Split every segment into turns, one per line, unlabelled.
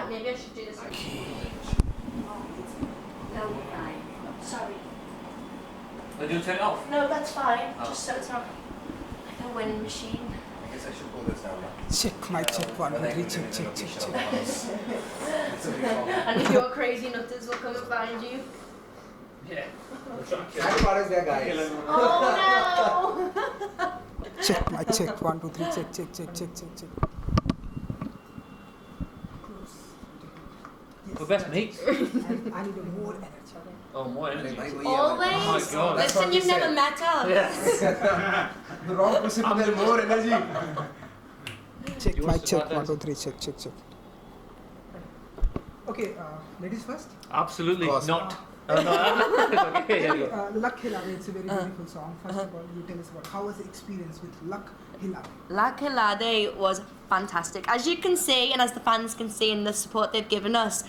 Maybe I should do this. No, fine. Sorry.
Did you turn it off?
No, that's fine.
Oh.
Just so it's not like a wind machine.
I guess I should pull this down now.
Check, mic check, 1, 2, 3, check, check, check, check.
It's a big problem.
And if your crazy nutters will come and find you.
Yeah.
That part is there, guys.
Oh
Check, mic check, 1, 2, 3, check, check, check, check, check, check.
We're best mates.
I need a more energy.
Oh, more energy.
no! Always.
Oh my God.
That's
Listen,
what
you've
we
never
said.
met us.
Yeah.
The wrong person put there more energy.
Check,
You want
mic
to
check,
start
1,
this?
2, 3, check, check, check. Okay, ladies first.
Absolutely
Of course.
not. Oh, no, okay, here you go.
Luck Hilale, it's a very beautiful song. First of all, you tell us about how was the experience with Luck Hilale?
Luck Hilale was fantastic. As you can see, and as the fans can see in the support they've given us,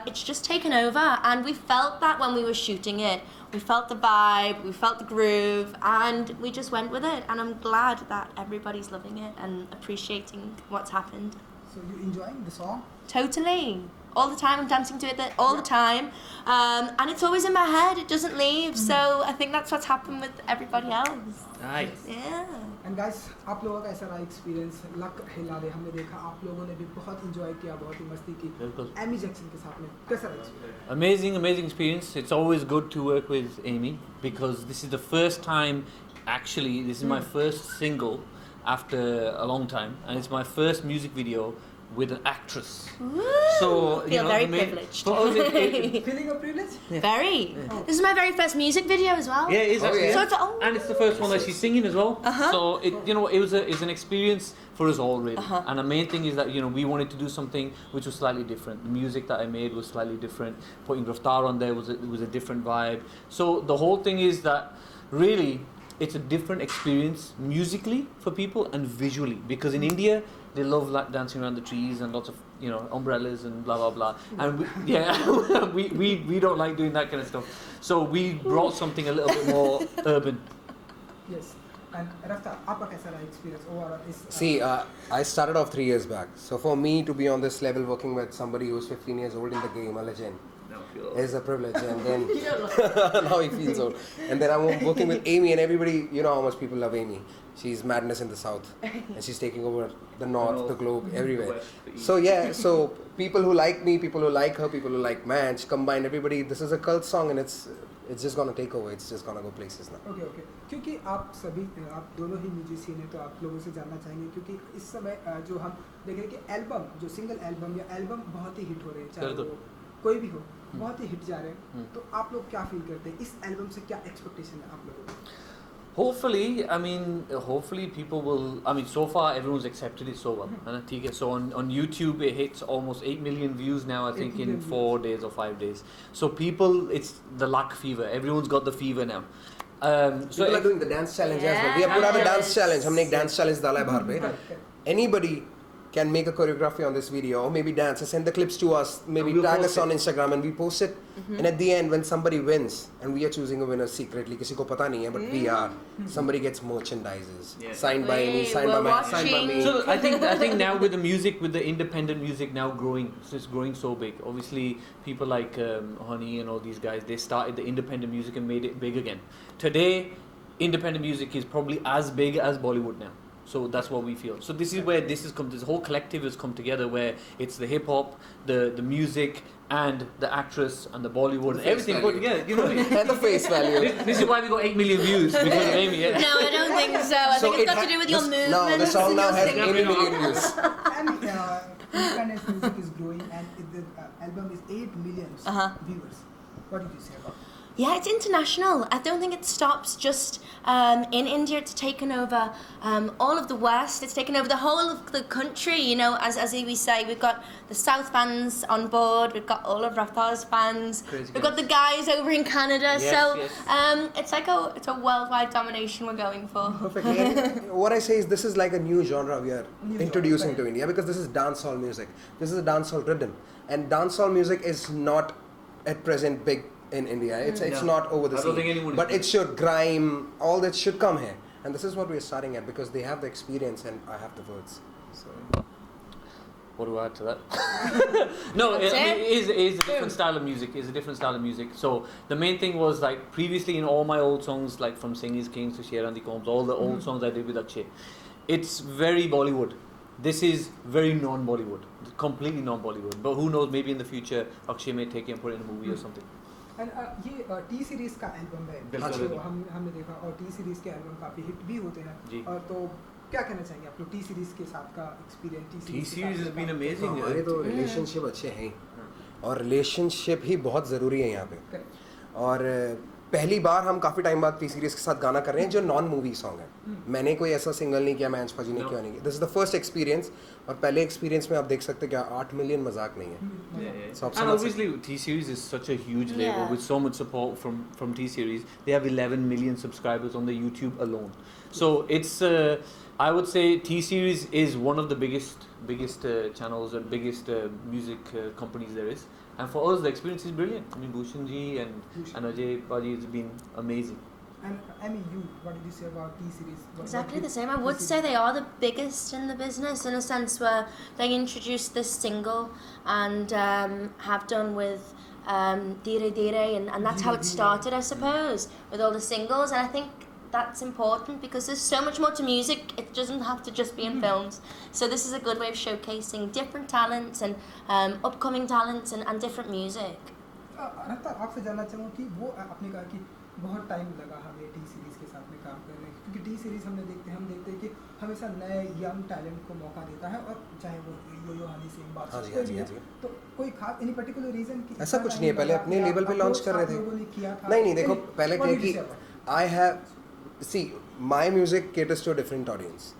it's just taken over, and we felt that when we were shooting it. We felt the vibe, we felt the groove, and we just went with it. And I'm glad that everybody's loving it and appreciating what's happened.
So you enjoying the song?
Totally. All the time, I'm dancing to it all the time. And it's always in my head, it doesn't leave. So I think that's what's happened with everybody else.
Nice.
Yeah.
And guys, आप लोगों का ऐसा रहा experience luck हिलाले हमने देखा आप लोगों ने भी बहुत एंजॉय किया बहुत ही मस्ती की
बिल्कुल.
एमी जैक्सन के साथ में कैसा रहा experience?
Amazing experience. It's always good to work with Amy because this is the first time, actually, this is my first single after a long time, and it's my first music video with an actress.
Woo!
So,
Feel very
the main-
privileged.
So,
Feeling of privilege?
Very. This is my very first music video as well.
yeah, it is
Oh,
actually.
yeah.
So it's,
And it's the first one that she's singing as well.
Uh-huh.
So it's an experience for us all really.
Uh-huh.
And the main thing is that we wanted to do something which was slightly different. The music that I made was slightly different. Putting Graftar on there was a different vibe. So the whole thing is that really it's a different experience musically for people and visually, because in India they love like dancing around the trees and lots of umbrellas and blah blah blah, and we don't like doing that kind of stuff. So we brought something a little bit more urban.
Yes. And Rafta, आपका कैसा रहा experience overall?
See, I started off 3 years back. So for me to be on this level working with somebody who's 15 years old in the game, a legend, is a privilege. And then now he feels old. And then I'm working with Amy, and everybody, you know how much people love Amy. She's madness in the south, and she's taking over the north, the globe, everywhere. So yeah, so people who like me, people who like her, people who like Manch, combined, everybody. This is a cult song, and it's just gonna take over. It's just gonna go places now.
Okay okay क्योंकि आप सभी आप दोनों ही musician हैं तो आप लोगों से जानना चाहेंगे क्योंकि इस समय जो हम देख रहे हैं कि एल्बम जो सिंगल एल्बम या एल्बम बहुत ही हिट हो रहे हैं चाहे वो कोई भी हो बहुत ही हिट जा रहे हैं तो आप लोग क्या फील करते हैं इस एल्बम से क्या एक्सपेक्टेशन है आप लोगों को
Hopefully people will. So far everyone's accepted it so well. Okay, so on YouTube it hits almost 8 million views now. I think in 4 days or 5 days. So people, it's the luck fever. Everyone's got the fever now. So
People are doing the dance challenge as well. We have put out a dance challenge. हमने एक dance challenge डाला है बाहर पे. Anybody can make a choreography on this video or maybe dance and send the clips to us, maybe
we'll
tag
post
us on Instagram and we post it. And at the end when somebody wins, and we are choosing a winner secretly, किसी को पता नहीं है, but we are, somebody gets merchandises signed by me, signed by
we're
my, signed by me.
So I think now with the music, with the independent music now growing, so it's growing so big. Obviously, people like Honey and all these guys, they started the independent music and made it big again. Today, independent music is probably as big as Bollywood now. So that's what we feel. So this is where this whole collective has come together, where it's the hip hop, the music, and the actress and the Bollywood, and everything put together. You know what I mean?
And the face value.
This is why we got 8 million views because of Amy. Yeah.
No, I don't think so. I think it's got to do with your movements.
No, the song
and
now
your
has
singing.
80 million views.
and independent music is growing and the album is 8 million viewers. What did you say about it?
Yeah, it's international. I don't think it stops just in India. It's taken over all of the West. It's taken over the whole of the country. As we say, we've got the South fans on board. We've got all of Raftar's fans.
Crazy
We've got the guys over in Canada.
Yes,
so
yes.
it's like it's a worldwide domination we're going for.
Perfectly. And what I say is this is like a new genre we are introducing to India, because this is dancehall music. This is a dancehall rhythm, and dancehall music is not at present big in India. It's not over the
I don't think
sea.
anyone is
But
big.
it should, grime, all that should come here. And this is what we're starting at, because they have the experience and I have the words. So
What do I add to that? No, it is a different style of music. It's a different style of music. So the main thing was like previously in all my old songs, like from Sing Is Kings to Sher and the Combs, all the old songs I did with Akshay, it's very Bollywood. This is very non-Bollywood, completely non-Bollywood. But who knows? Maybe in the future, Akshay may take it and put it in a movie or something.
And ये T series का album है
बिल्कुल।
जो हमने देखा और T series के album काफी हिट भी होते हैं
जी।
और तो क्या कहना चाहेंगे आप लोग टी सीरीज के साथ का experience
T series has been amazing.
हमारे तो रिलेशनशिप अच्छे हैं और रिलेशनशिप ही बहुत ज़रूरी है यहाँ पे। और पहली बार हम काफ़ी टाइम बाद टी सीरीज के साथ गाना कर रहे हैं जो नॉन मूवी सॉन्ग है। मैंने कोई ऐसा सिंगल नहीं किया, मैं अंशफा जी ने किया नहीं किया। This is the first experience और पहले एक्सपीरियंस में आप देख सकते हैं क्या 8 मिलियन मजाक नहीं है। So आप
And
समझ
obviously T Series is such a huge label
Yeah.
with so much support from T Series. They have 11 million subscribers on the YouTube alone. So it's I would say T Series is one of the biggest channels and biggest music companies there is. And for us the experience is brilliant. I mean Bhushan ji and Ajay Paji has been amazing.
And Amy, what did you say about T series?
Exactly the same. I would say they are the biggest in the business in a sense where they introduced this single and have done with Dheere Dheere and that's how it started, I suppose, with all the singles. And I think that's important because there's so much more to music. It doesn't have to just be in films. So this is a good way of showcasing different talents and upcoming talents and different music.
रफ्तार आपसे जानना चाहूँ कि वो आपने कहा कि बहुत टाइम लगा हमें टी सीरीज के साथ में काम करने क्योंकि टी सीरीज हम देखते हैं कि हमेशा नए यंग टैलेंट को मौका देता है और चाहे वो यो हनी सिंह बात कोई भी है तो कोई खास एनी पर्टिकुलर रीजन कि
ऐसा कुछ नहीं है। पहले अपने लेवल पे लॉन्च कर रहे थे। नहीं देखो पहले क्या कि I have see my music caters to a different audience,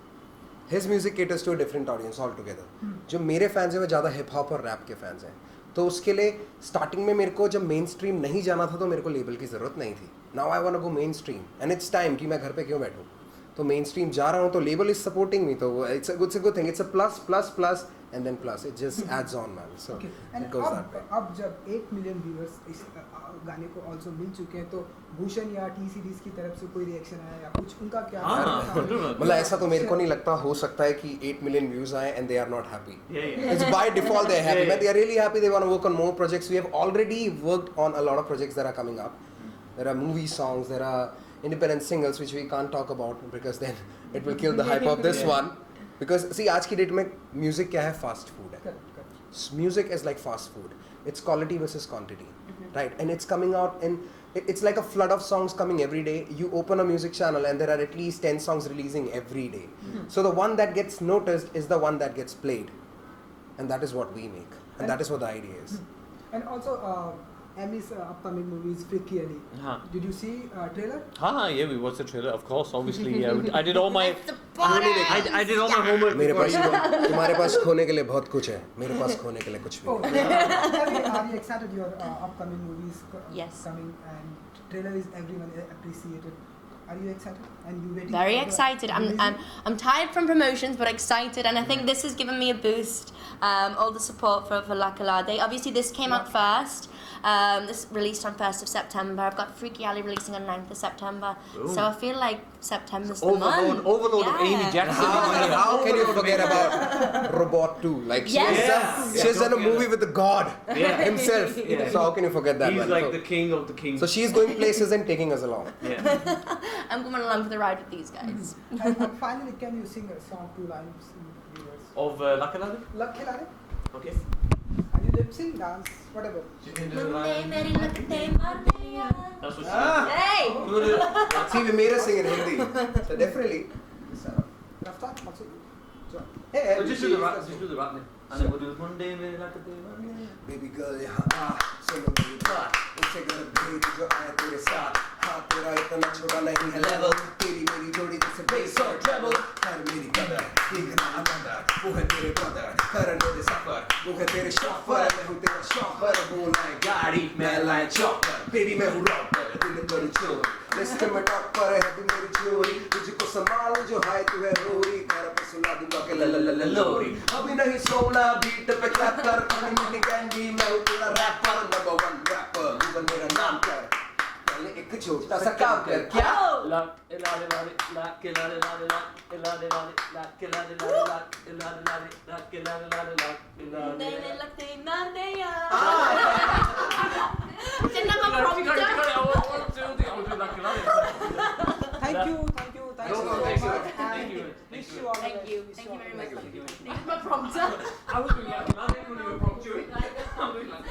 his music caters to a different audience all together. जो मेरे फैंस हैं वो ज़्यादा हिप हॉप और रैप के फैंस हैं, तो उसके लिए स्टार्टिंग में मेरे को जब मेन स्ट्रीम नहीं जाना था तो मेरे को लेबल की ज़रूरत नहीं थी। Now I want to go mainstream and it's time कि मैं घर पे क्यों बैठूँ, तो मेन स्ट्रीम जा रहा हूँ तो लेबल इज सपोर्टिंग मी, तो it's a good thing. It's a plus plus plus and then plus, it just adds on man. So it goes that way.
अब जब 8 मिलियन व्यूअर्स इस गाने को आल्सो मिल चुके हैं तो भूषण या टी सीरीज की तरफ से कोई रिएक्शन आया या कुछ उनका क्या
मतलब ऐसा तो मेरे को नहीं लगता। हो सकता है कि 8 मिलियन व्यूज आए and they are not happy. It's by default they are happy, but they are really happy. They want to work on more projects. We have already worked on a lot of projects that are coming up. There are movie songs, there are independent singles which we can't talk about because then it will kill the hype of this one. Because see आज की date में music क्या है, fast food है। Music is like fast food, it's quality versus quantity, right? And it's coming out in it's like a flood of songs coming every day. You open a music channel and there are at least 10 songs releasing every day. So the one that gets noticed is the one that gets played, and that is what we make, and that is what the idea is.
And also Amy's upcoming movies Freaky Ali. Did you see trailer?
Yeah, we watched the trailer, of course, obviously. Yeah, I did all my I did all my homework.
मेरे पास तुम्हारे पास खोने के लिए बहुत कुछ है, मेरे पास खोने के लिए कुछ भी नहीं।
Are you excited your upcoming movies
Yes.
coming and trailer is everyone appreciated. Are you excited? And you waiting?
Very
for the
excited. I'm tired from promotions, but excited, and I think this has given me a boost. All the support for La Calade. Obviously, this came out first. This released on 1st of September. I've got Freaky Ali releasing on 9th of September. So I feel like September's the month.
Overload of Amy Jackson.
How can you forget about Robot 2? Like she's done a movie with the God himself. So how can you forget that?
He's like the king of the kings.
So she's going places and taking us along.
I'm going along for the ride with these guys.
And finally, can you sing a song 2 lines in viewers?
Of La Calade?
Luck Khilade?
Okay.
And you lip sync, dance, whatever.
That's what she
Hey!
See, we made her sing in Hindi. So definitely.
Raftar, also.
Hey,
Just do the rap. Just do the rap. And then we'll do Monday, like a day.
Baby girl, यहाँ सुनो मेरी बात, उसे कर भेज जो आए तेरे साथ। हाँ तेरा इतना छोटा नहीं है level, तेरी मेरी जोड़ी जैसे bass और treble। कर मेरी कदर, देखना अंदर, वो है तेरे brother, कर मेरे सफर, वो है तेरे chauffeur, मैं हूँ तेरा chauffeur, वो लाए गाड़ी, मैं लाए chopper, baby मैं हूँ rapper, दिल करूँ चोर, लिस्ट में top पर है तू मेरी चोरी, तुझको संभाल जो हाय तू है रोरी, कर पे सुला दूँगा के ल ल ल लोरी, अभी नहीं सोना बीट पे clap कर, पानी मिली कैंडी, मैं हूँ तेरा rapper, number 1 rapper, गूगल मेरा नाम कर, पहले एक सूट ऐसा काम कर क्या
नहीं लगते ना नहीं चन्ना का problem
Thank you so much.
Thank you.
Wish you all the
Thank
best.
you
Wish
very
all the
much.
best.
My prompter.
I was doing like, I didn't want to prompt you.